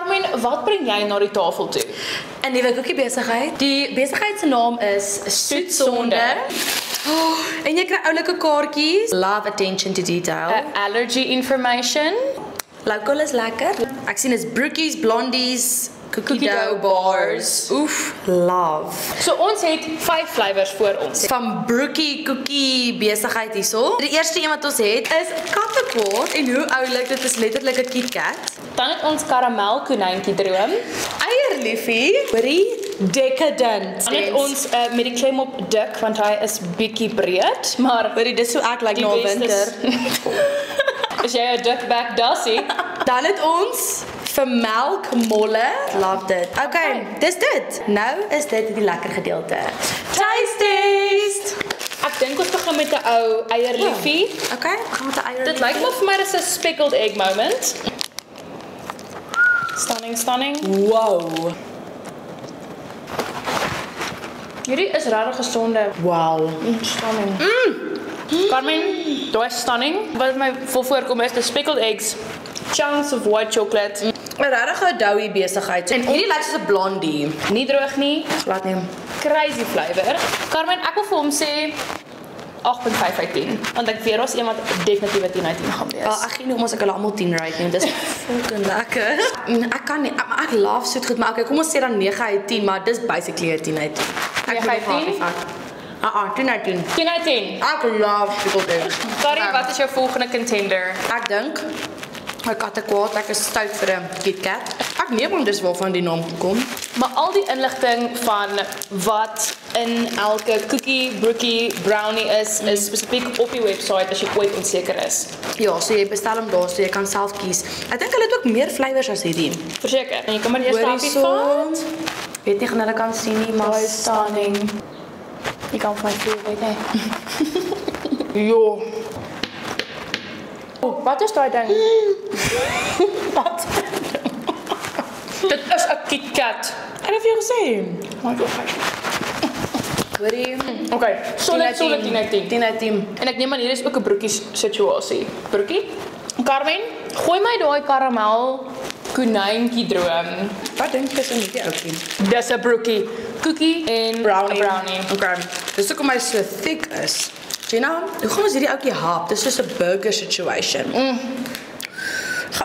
Carmen, wat bring jy na die tafel toe? 'n nuwe koekie besigheid. Die besigheid se naam is Soetsonde. Oh, en jy kry oulike kaartjies. Love attention to detail. Allergy information. Local is lekker. Ek sien is broekies, blondies, cookie dough bars. Oef, love. So ons het 5 flavours voor ons. Van broekie cookie besigheid hierso. Die eerste een wat ons het is kattekwaad en hoe oulik, dit is letterlik 'n KitKat. Dan het ons karamel konynkie droom. Eierliefie, hoorie, decadent. Dan het ons met die klem op dik want hy is bietjie breed, maar hoorie, dis so ek like na winter. Is jy 'n dik back dassie? Dan het ons vir melkmolle. Love dit. Okay, dis dit. Nou is dit die lekker gedeelte. Taste test. Ek dink ons begin met 'n ou eierliefie. Okay, gaan met 'n eierliefie. Dit lyk maar vir my dis 'n speckled egg moment. Stunning. Wow. Hierdie is regtig gesonde. Wow. Stunning. Carmen, daai stunning. Wat my vol voorkom is the speckled eggs, chunks of white chocolate. 'n regtige doughy besigheid. En hierdie lyk soos 'n blondie. Nie droog nie. Laat neem. Crazy flavor. Carmen, ek wil vir hom sê 8.5 uit 10. Want ek weet daar's een wat definitief 'n 10 uit 10 gaan wees. Ek gee nie om as ek hulle almal 10 rate nie. Dis fucking lekker. Ek kan nie, ek love soet goed, maar okay, kom ons sê dan 9 uit 10, maar dis basically 'n 10 uit 10. 9 uit 10? 10 uit 10. 10 uit 10. Ek love speckled eggs. Carrie, wat is jou volgende contender? Ek dink 'n kattekwaad, ek is stout vir 'n KitKat. Ek neem hom dis waarvan die naam kom. Maar al die inligting van wat in elke cookie, brookie, brownie is spesifiek op die webwerf as jy ooit onseker is. Ja, so jy bestel hom daar, so jy kan self kies. Ek dink hulle het ook meer flavours as hierdie. Verseker. En jy kan maar eers stapie vat. Weet nie gaan hulle kan sien nie, maar Daai stunning. Jy kan vir my voel, weet jy. Jo. Wat is daai ding? Wat? Dit is 'n KitKat. Ek het vir jou gesê. Maar jy Hoorie. Okay, solid 10 uit 10. 10 uit 10. En ek neem aan hier is ook 'n broekie situasie. Broekie? Carmen, gooi my daai karamel konyntjie droom. Wat dink jy is in hierdie ouetjie? Dis 'n broekie, cookie en Brownie. 'n brownie. Okay. Dis hoekom hy so thick is. Gina, hoe gaan ons hierdie ouetjie hap? Dis soos 'n burger situation.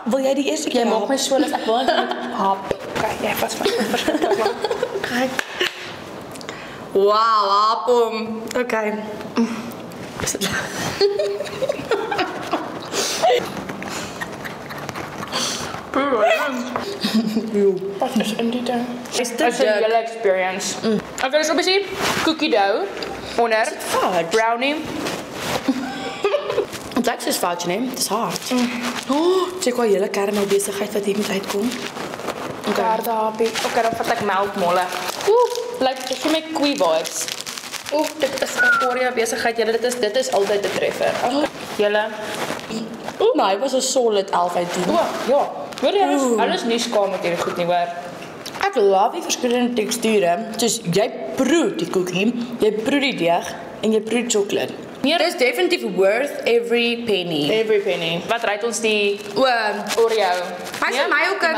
Wil jy die eerste keer Jy maak hap? my so dat ek wil net hap. Okay, jy vas. Kyk. Wow, hap hom. Okay. Wat is in die ding? Is dit Dit is 'n hele experience. Okay, so besie cookie dough onder fudge? brownie. Het lyk soos fudge, nee? Dit is hard. Oh, check wat julle karamel besigheid wat hier moet uitkom. Garde happie. Okay, dan vat ek melkmolle. Like ek vir my koei vibes. Dit is 'n Oreo besigheid. Julle dit is altyd 'n treffer. Julle. Maar hy was 'n solid 11 uit 10. Ja. Hoor jy, alles nie skaam met hierdie goed nie, hoor. Ek love die verskillende teksture. Soos jy proe die koekie, jy proe die deeg en jy proe die chocolate. Dit is definitief worth every penny. Every penny. Wat ry ons die O, Oreo? hy is vir my ook 'n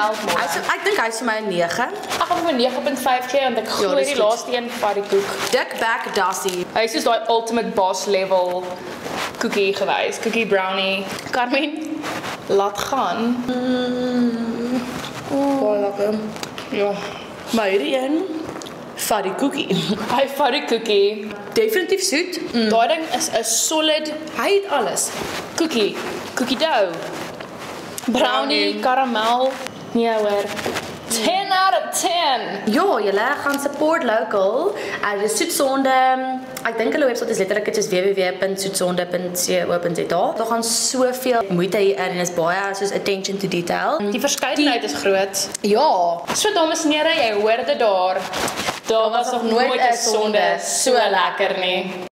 ek dink hy is vir my 'n 9. Ek gaan vir 9.5 gee want ek glo dis die goed. laaste een vat die koek. Dick back dassie. Hy is soos daai ultimate boss level cookie gewys, cookie brownie. Carmen, laat gaan. Baie lekker. Ja. Maar hierdie een vat die koekie. Hy vat die cookie. Definitief soet. Daai ding is 'n solid, hy het alles. Cookie dough, brownie, karamel. Nee hoor. 10 out of 10. Ja, julle gaan support local. Dis Soetsonde. Ek dink hulle webwerf is letterlik net www.soetsonde.co.za. Daar gaan soveel moeite hier in en is baie soos attention to detail. Die verskeidenheid is groot. Ja, So dames en here, jy hoor dit daar. Daar was nog nooit 'n sonde so lekker nie.